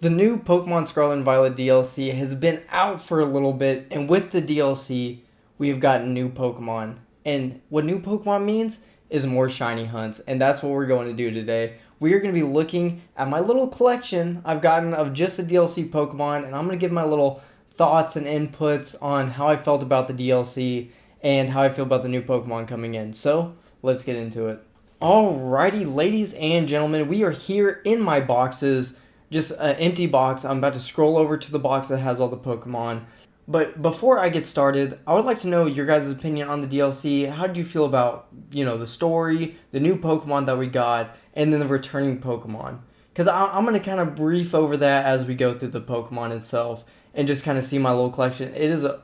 The new Pokemon Scarlet and Violet DLC has been out for a little bit, and with the DLC, we've gotten new Pokemon. And what new Pokemon means is more shiny hunts, and that's what we're going to do today. We are going to be looking at my little collection I've gotten of just the DLC Pokemon, and I'm going to give my little thoughts and inputs on how I felt about the DLC and how I feel about the new Pokemon coming in. So, let's get into it. Alrighty, ladies and gentlemen, we are here in my boxes. Just an empty box. I'm about to scroll over to the box that has all the Pokemon. But before I get started, I would like to know your guys' opinion on the DLC. How did you feel about, the story, the new Pokemon that we got, and then the returning Pokemon? Because I'm going to kind of brief over that as we go through the Pokemon itself and just kind of see my little collection. It is a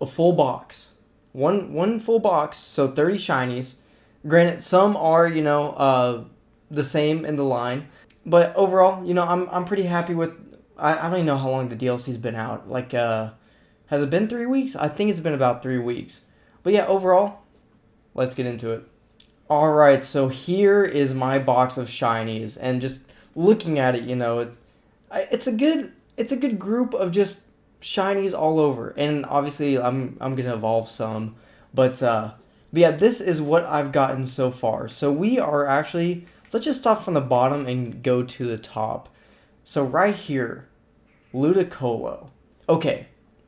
full box. One full box, so 30 shinies. Granted, some are, the same in the line. But overall, I'm pretty happy with. I don't even know how long the DLC's been out. Has it been 3 weeks? I think it's been about 3 weeks. But yeah, overall, let's get into it. All right, so here is my box of shinies, and just looking at it, it's a good group of just shinies all over. And obviously, I'm gonna evolve some, but yeah, this is what I've gotten so far. So we are actually. Let's just start from the bottom and go to the top. So right here, Ludicolo. Okay,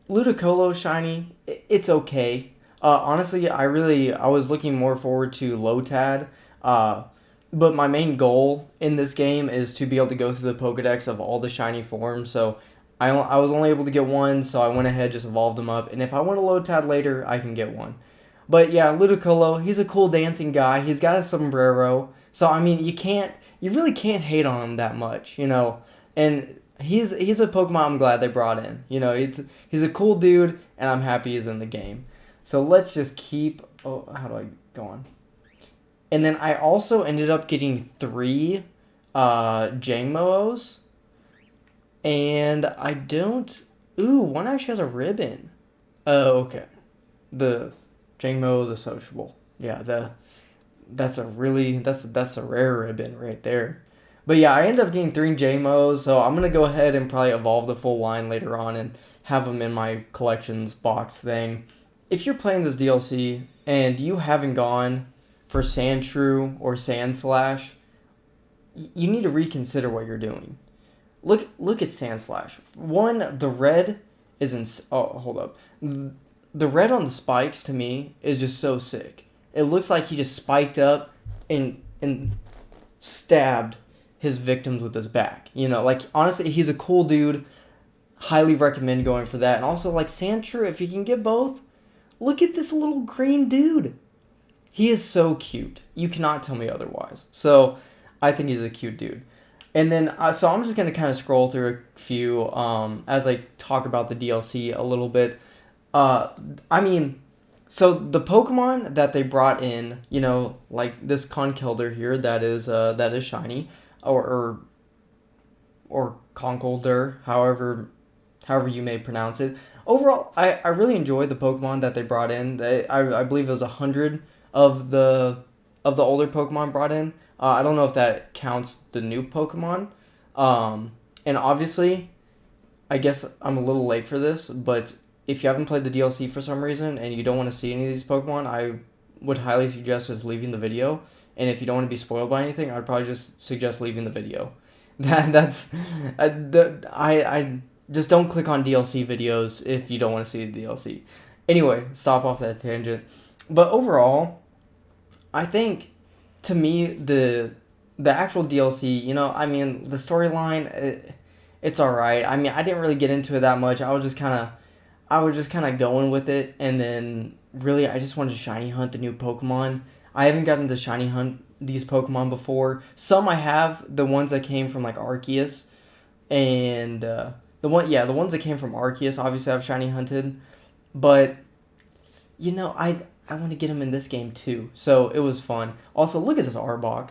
Ludicolo shiny, it's okay. Honestly, I was looking more forward to Lotad. But my main goal in this game is to be able to go through the Pokedex of all the shiny forms. So I was only able to get one, so I went ahead, just evolved them up. And if I want a Lotad later, I can get one. But yeah, Ludicolo, he's a cool dancing guy. He's got a sombrero. So I mean, you really can't hate on him that much, And he's a Pokemon I'm glad they brought in. He's a cool dude, and I'm happy he's in the game. So let's just keep. Oh, how do I go on? And then I also ended up getting 3 Jangmo-Os, and I don't. Ooh, one actually has a ribbon. Oh, okay. The Jangmo, the sociable. Yeah, that's a rare ribbon right there. But yeah, I ended up getting 3 JMOs, so I'm going to go ahead and probably evolve the full line later on and have them in my collections box thing. If you're playing this DLC and you haven't gone for Sandshrew or Sandslash, you need to reconsider what you're doing. Look at Sandslash. One, the red is in... Oh, hold up. The red on the spikes, to me, is just so sick. It looks like he just spiked up and stabbed his victims with his back. Honestly, he's a cool dude. Highly recommend going for that. And also, Sandshrew, if you can get both, look at this little green dude. He is so cute. You cannot tell me otherwise. So, I think he's a cute dude. And then, so I'm just going to kind of scroll through a few as I talk about the DLC a little bit. So the Pokemon that they brought in, like this Conkeldurr here, that is shiny, or Conkeldurr, however you may pronounce it. Overall, I really enjoyed the Pokemon that they brought in. I believe it was 100 of the older Pokemon brought in. I don't know if that counts the new Pokemon. And obviously, I guess I'm a little late for this, but if you haven't played the DLC for some reason and you don't want to see any of these Pokemon, I would highly suggest just leaving the video. And if you don't want to be spoiled by anything, I'd probably just suggest leaving the video. I just don't click on DLC videos if you don't want to see the DLC. Anyway, stop off that tangent. But overall, I think to me the actual DLC, the storyline, it's alright. I mean, I didn't really get into it that much. I was just kind of going with it, and then really I just wanted to shiny hunt the new Pokemon. I haven't gotten to shiny hunt these Pokemon before. Some I have, the ones that came from Arceus, and the ones that came from Arceus obviously I've shiny hunted, but I want to get them in this game too. So it was fun. Also, look at this Arbok.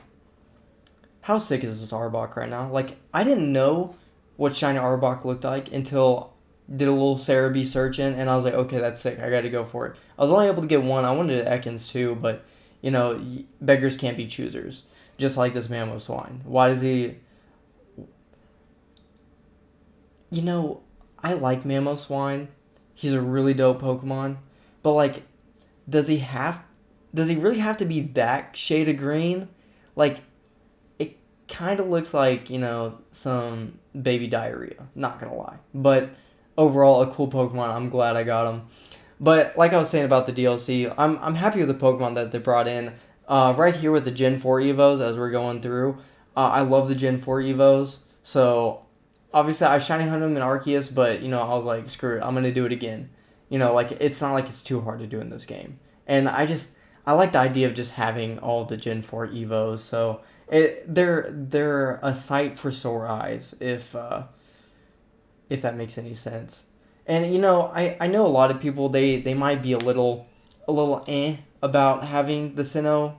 How sick is this Arbok right now? I didn't know what shiny Arbok looked like until did a little Cerebi searching, and I was like, okay, that's sick. I got to go for it. I was only able to get one. I wanted Ekans too, but, beggars can't be choosers. Just like this Mamoswine. Why does he... you know, I like Mamoswine. He's a really dope Pokemon. But like, does he have does he really have to be that shade of green? Like, it kind of looks like, some baby diarrhea, not gonna lie. But overall, a cool Pokemon. I'm glad I got him. But like I was saying about the DLC, I'm happy with the Pokemon that they brought in. Right here with the Gen 4 Evos as we're going through. I love the Gen 4 Evos. So obviously I shiny hunted them in Arceus, but I was like, screw it, I'm gonna do it again. Like it's not like it's too hard to do in this game. And I like the idea of just having all the Gen 4 Evos. So they're a sight for sore eyes if that makes any sense. And I know a lot of people they might be a little about having the Sinnoh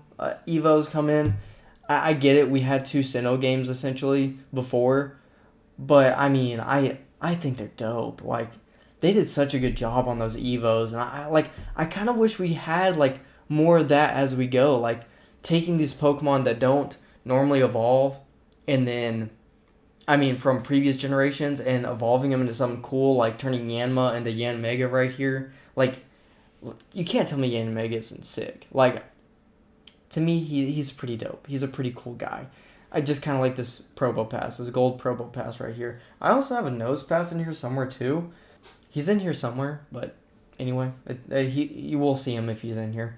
Evos come in. I get it. We had two Sinnoh games essentially before, but I mean I think they're dope. Like they did such a good job on those Evos, and I kind of wish we had like more of that as we go. Like taking these Pokemon that don't normally evolve, and then I mean, from previous generations and evolving them into something cool, like turning Yanma into Yanmega right here. Like, you can't tell me Yanmega isn't sick. Like, to me, he's pretty dope. He's a pretty cool guy. I just kind of like this Probo Pass, this gold Probo Pass right here. I also have a Nose Pass in here somewhere, too. He's in here somewhere, but anyway, you will see him if he's in here.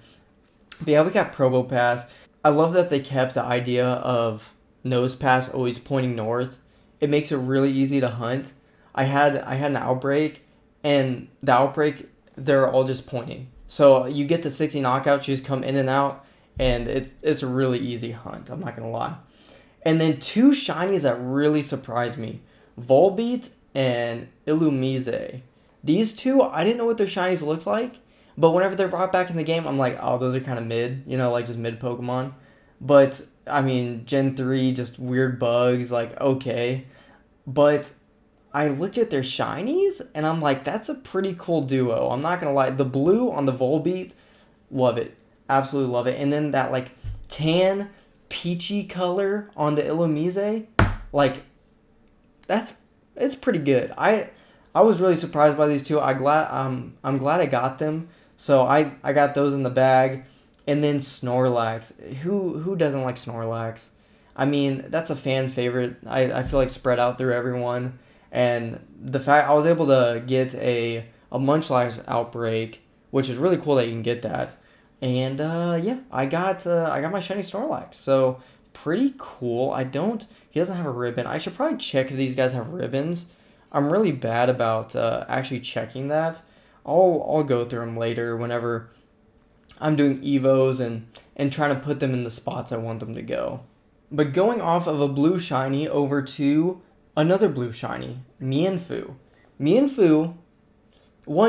But yeah, we got Probo Pass. I love that they kept the idea of Nose Pass always pointing north. It makes it really easy to hunt. I had an outbreak, and the outbreak they're all just pointing. So you get the 60 knockouts, you just come in and out, and it's a really easy hunt. I'm not gonna lie. And then two shinies that really surprised me, Volbeat and Illumise. These two, I didn't know what their shinies looked like, but whenever they're brought back in the game, I'm like, oh, those are kind of mid, like just mid Pokemon. But I mean, Gen 3, just weird bugs, like okay. But I looked at their shinies and I'm like, that's a pretty cool duo. I'm not gonna lie. The blue on the Volbeat, love it. Absolutely love it. And then that like tan peachy color on the Illumise, like it's pretty good. I was really surprised by these two. I'm glad I got them. So I got those in the bag. And then Snorlax. Who doesn't like Snorlax? I mean, that's a fan favorite. I feel like spread out through everyone. And the fact I was able to get a Munchlax outbreak, which is really cool that you can get that. And yeah, I got my shiny Snorlax. So pretty cool. He doesn't have a ribbon. I should probably check if these guys have ribbons. I'm really bad about actually checking that. I'll go through them later whenever I'm doing Evos and trying to put them in the spots I want them to go. But going off of a blue shiny over to another blue shiny, Mienfoo. Mienfoo,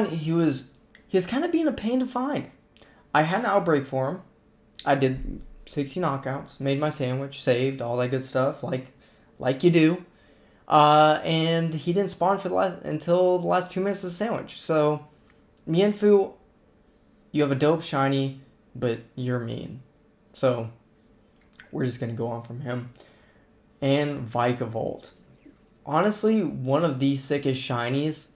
he was kind of being a pain to find. I had an outbreak for him. I did 60 knockouts, made my sandwich, saved, all that good stuff, like you do. And he didn't spawn until the last 2 minutes of the sandwich. So, Mienfoo, you have a dope shiny, but you're mean. So, we're just going to go on from him. And Vikavolt. Honestly, one of the sickest shinies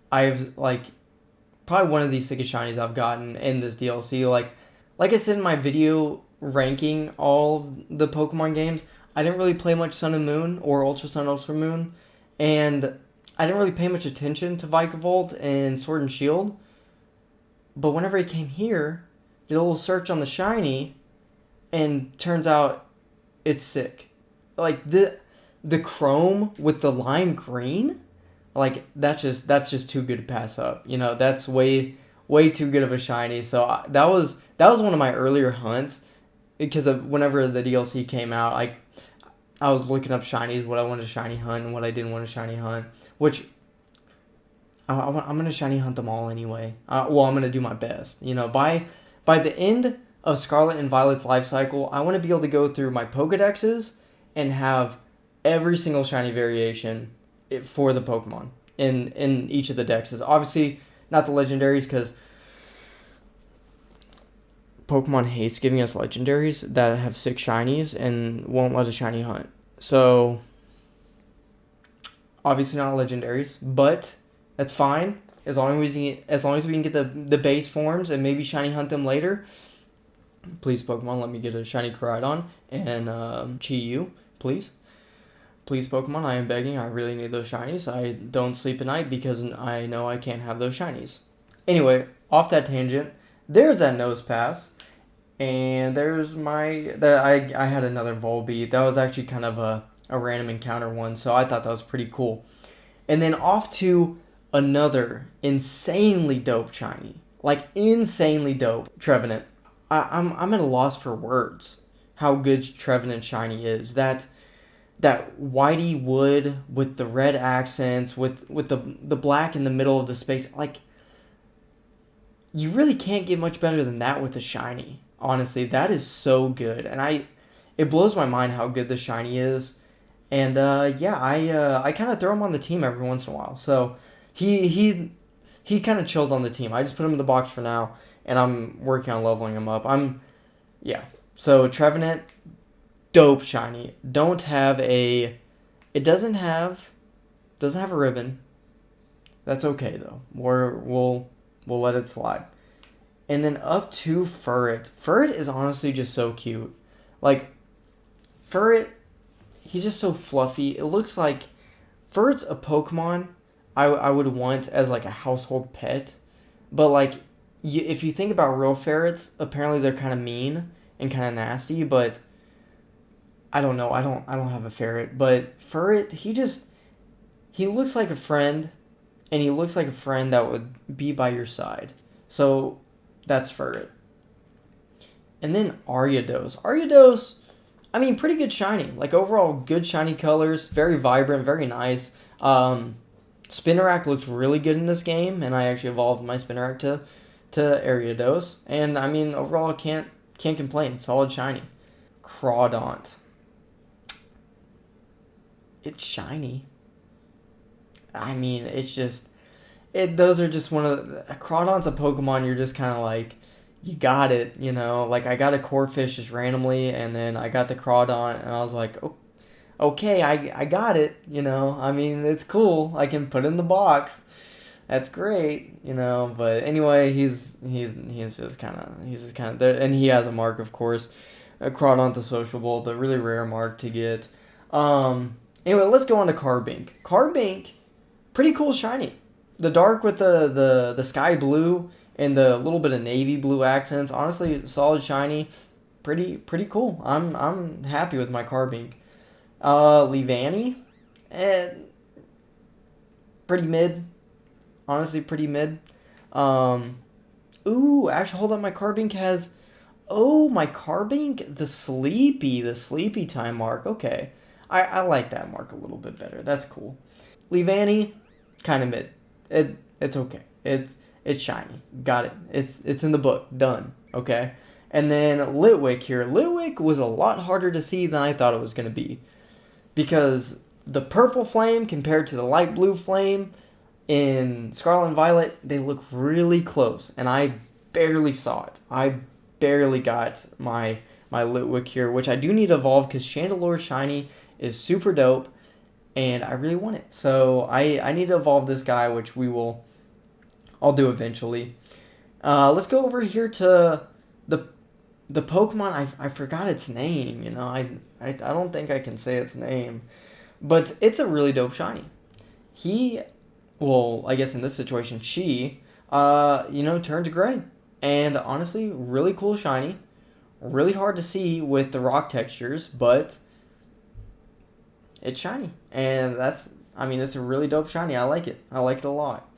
probably one of the sickest shinies I've gotten in this DLC. Like I said in my video ranking all the Pokemon games, I didn't really play much Sun and Moon or Ultra Sun, Ultra Moon. And I didn't really pay much attention to Vikavolt and Sword and Shield. But whenever I came here, did a little search on the shiny, and turns out it's sick. Like the chrome with the lime green, like that's just too good to pass up. That's way too good of a shiny. So that was one of my earlier hunts because of whenever the DLC came out. I was looking up shinies, what I wanted to shiny hunt and what I didn't want to shiny hunt, which I'm going to shiny hunt them all anyway. I'm going to do my best. By the end of Scarlet and Violet's life cycle, I want to be able to go through my Pokedexes and have every single shiny variation for the Pokemon in each of the dexes. Obviously, not the legendaries, because Pokemon hates giving us legendaries that have 6 shinies and won't let us shiny hunt. So Obviously not legendaries, but that's fine. As long as we can get the base forms and maybe shiny hunt them later. Please, Pokemon, let me get a shiny Koraidon and Chi-Yu, please. Please, Pokemon, I am begging. I really need those shinies. I don't sleep at night because I know I can't have those shinies. Anyway, off that tangent, there's that nose pass. And there's I had another Volbeat. That was actually kind of a random encounter one, so I thought that was pretty cool. And then off to another insanely dope shiny. Like insanely dope Trevenant. I'm at a loss for words how good Trevenant shiny is. That whitey wood with the red accents, with the black in the middle of the space, like you really can't get much better than that with a shiny. Honestly, that is so good, and it blows my mind how good the shiny is. And yeah, I kind of throw him on the team every once in a while. So he kind of chills on the team. I just put him in the box for now, and I'm working on leveling him up. Yeah. So Trevenant, dope shiny. It doesn't have a ribbon. That's okay though. We'll let it slide. And then up to Furret. Furret is honestly just so cute. Like, Furret, he's just so fluffy. It looks like Furret's a Pokemon I would want as like a household pet. But like, if you think about real ferrets, apparently they're kind of mean and kind of nasty. But I don't know. I don't have a ferret. But Furret, he looks like a friend, and he looks like a friend that would be by your side. So that's Furret. And then Ariados. Ariados, I mean, pretty good shiny. Like, overall, good shiny colors. Very vibrant, very nice. Spinarak looks really good in this game, and I actually evolved my Spinarak to Ariados. And, I mean, overall, can't complain. Solid shiny. Crawdaunt. It's shiny. I mean, it's just... those are just one of the... Crawdaunt's a Pokemon you're just kind of like... You got it, you know? Like, I got a Corphish just randomly, and then I got the Crawdaunt, and I was like, oh, okay, I got it, you know? I mean, it's cool. I can put it in the box. That's great, you know? But anyway, he's just kind of there, and he has a mark, of course. A Crawdaunt the Sociable, the really rare mark to get. Anyway, let's go on to Carbink. Carbink, pretty cool shiny. The dark with the sky blue and the little bit of navy blue accents. Honestly, solid shiny. Pretty cool. I'm happy with my Carbink. Leavanny, pretty mid. Honestly, pretty mid. Ooh, actually, hold on. My Carbink has... Oh, my Carbink, the sleepy time mark. Okay. I like that mark a little bit better. That's cool. Leavanny, kind of mid. It's okay. It's shiny. Got it. It's in the book. Done. Okay. And then Litwick here. Litwick was a lot harder to see than I thought it was going to be. Because the purple flame compared to the light blue flame in Scarlet and Violet, they look really close. And I barely saw it. I barely got my Litwick here, which I do need to evolve because Chandelure Shiny is super dope, and I really want it. So I need to evolve this guy, which I'll do eventually. Let's go over here to the Pokemon. I forgot its name. You know, I don't think I can say its name, but it's a really dope shiny. I guess in this situation, she, turns gray. And honestly, really cool shiny. Really hard to see with the rock textures, but it's shiny. And it's a really dope shiny. I like it. I like it a lot.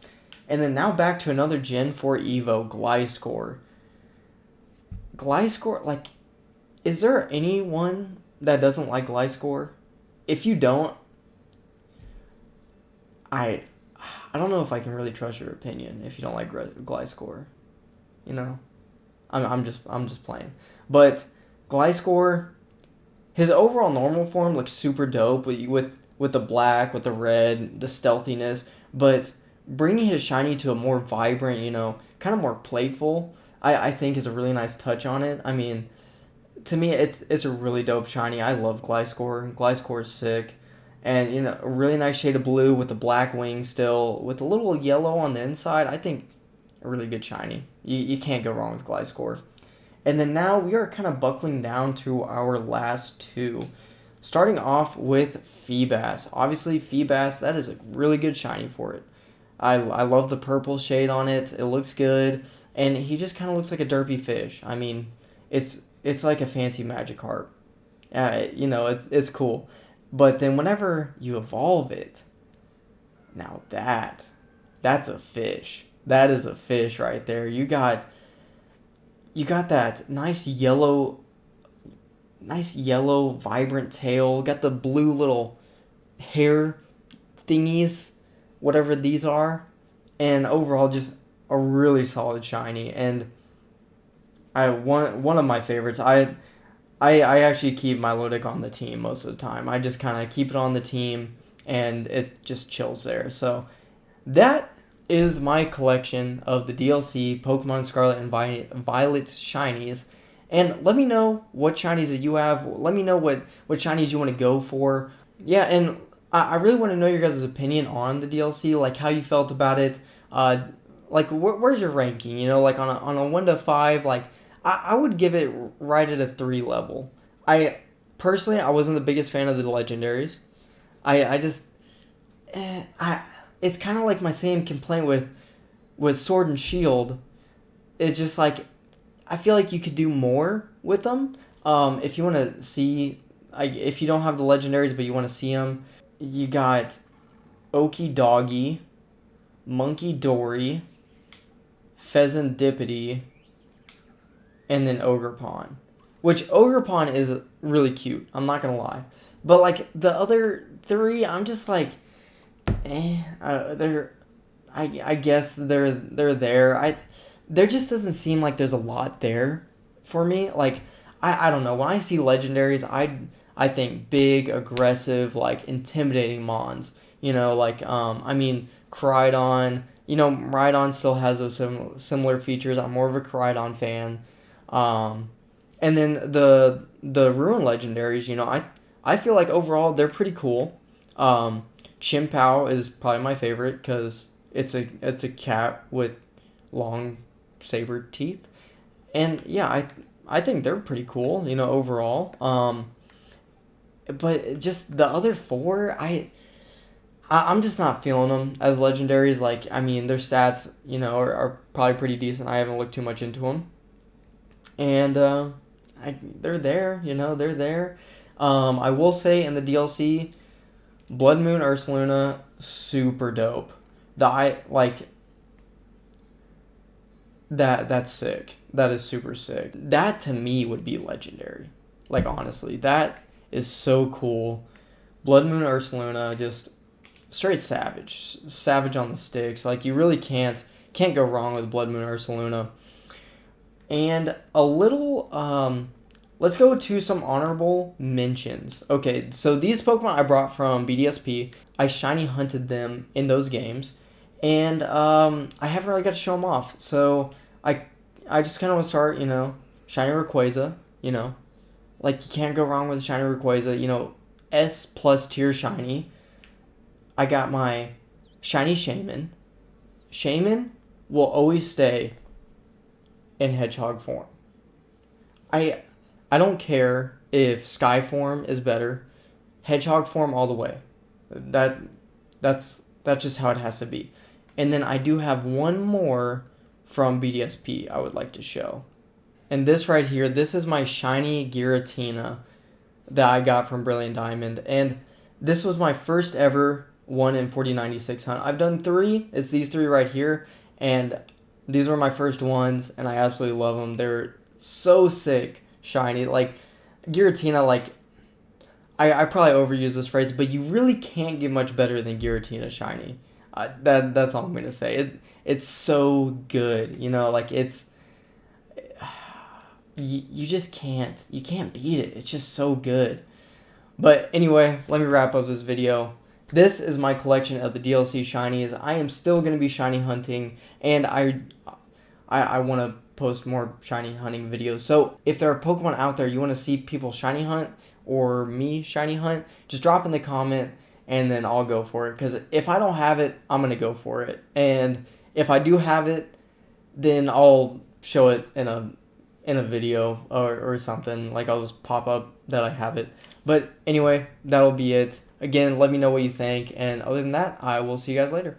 And then now back to another Gen 4 Evo, Gliscor. Gliscor, like, is there anyone that doesn't like Gliscor? If you don't, I don't know if I can really trust your opinion if you don't like Gliscor. You know, I'm just playing. But Gliscor, his overall normal form looks super dope with the black, with the red, the stealthiness. But bringing his shiny to a more vibrant, kind of more playful, I think is a really nice touch on it. I mean, to me, it's a really dope shiny. I love Gliscor. Gliscor is sick. And, a really nice shade of blue with the black wing still, with a little yellow on the inside. I think a really good shiny. You can't go wrong with Gliscor. And then now we are kind of buckling down to our last two. Starting off with Feebas. Obviously, Feebas, that is a really good shiny for it. I love the purple shade on it. It looks good. And he just kind of looks like a derpy fish. I mean, it's like a fancy Magikarp. It's cool. But then whenever you evolve it, now that's a fish. That is a fish right there. You got that nice yellow vibrant tail. Got the blue little hair thingies, whatever these are, and overall just a really solid shiny. And one of my favorites. I actually keep my Milotic on the team most of the time. I just kind of keep it on the team, and it just chills there. So that is my collection of the DLC Pokemon Scarlet and Violet shinies. And let me know what shinies that you have. Let me know what shinies you want to go for. Yeah, and I really want to know your guys' opinion on the DLC, like how you felt about it. Where's your ranking? Like on a 1 to 5, like I would give it right at a 3 level. I wasn't the biggest fan of the legendaries. It's kind of like my same complaint with Sword and Shield. It's just like, I feel like you could do more with them. If you want to see, if you don't have the legendaries but you want to see them, you got Okie Doggy, Monkey Dory, Pheasantipity, and then Ogerpon. Which Ogerpon is really cute, I'm not gonna lie. But like the other 3, I'm just like, I guess they're there. There just doesn't seem like there's a lot there for me. Like I don't know. When I see legendaries, I think big, aggressive, like intimidating mons. Crydon. Rhydon still has those similar features. I'm more of a Crydon fan. And then the Ruin legendaries. I feel like overall they're pretty cool. Chimpao is probably my favorite because it's a cat with long saber teeth, and yeah, I think they're pretty cool, overall. But just the other 4, I'm just not feeling them as legendaries. Like, I mean, their stats, are probably pretty decent. I haven't looked too much into them, and they're there, they're there. I will say in the DLC, Blood Moon Ursaluna, super dope. That's sick. That is super sick. That to me would be legendary. Like, honestly, that is so cool. Blood Moon Ursaluna, just straight savage. Savage on the sticks. Like, you really can't go wrong with Blood Moon Ursaluna. And a little, let's go to some honorable mentions. Okay, so these Pokemon I brought from BDSP. I shiny hunted them in those games. And I haven't really got to show them off. So I just kind of want to start, shiny Rayquaza, Like, you can't go wrong with a shiny Rayquaza, S plus tier shiny. I got my shiny Shaman. Shaman will always stay in Hedgehog form. I don't care if Sky form is better. Hedgehog form all the way. That's just how it has to be. And then I do have one more from BDSP I would like to show. And this right here, this is my shiny Giratina that I got from Brilliant Diamond. And this was my first ever 1 in 4096 hunt. I've done 3. It's these 3 right here. And these were my first ones, and I absolutely love them. They're so sick, shiny. Like, Giratina, like, I probably overuse this phrase, but you really can't get much better than Giratina shiny. That's all I'm going to say. It's so good, like, it's... You just can't. You can't beat it. It's just so good. But anyway, let me wrap up this video. This is my collection of the DLC shinies. I am still going to be shiny hunting, and I want to post more shiny hunting videos. So if there are Pokemon out there you want to see people shiny hunt or me shiny hunt, just drop in the comment and then I'll go for it. Because if I don't have it, I'm going to go for it. And if I do have it, then I'll show it in a video or something. Like, I'll just pop up that I have it. But anyway, that'll be it. Again, let me know what you think. And other than that, I will see you guys later.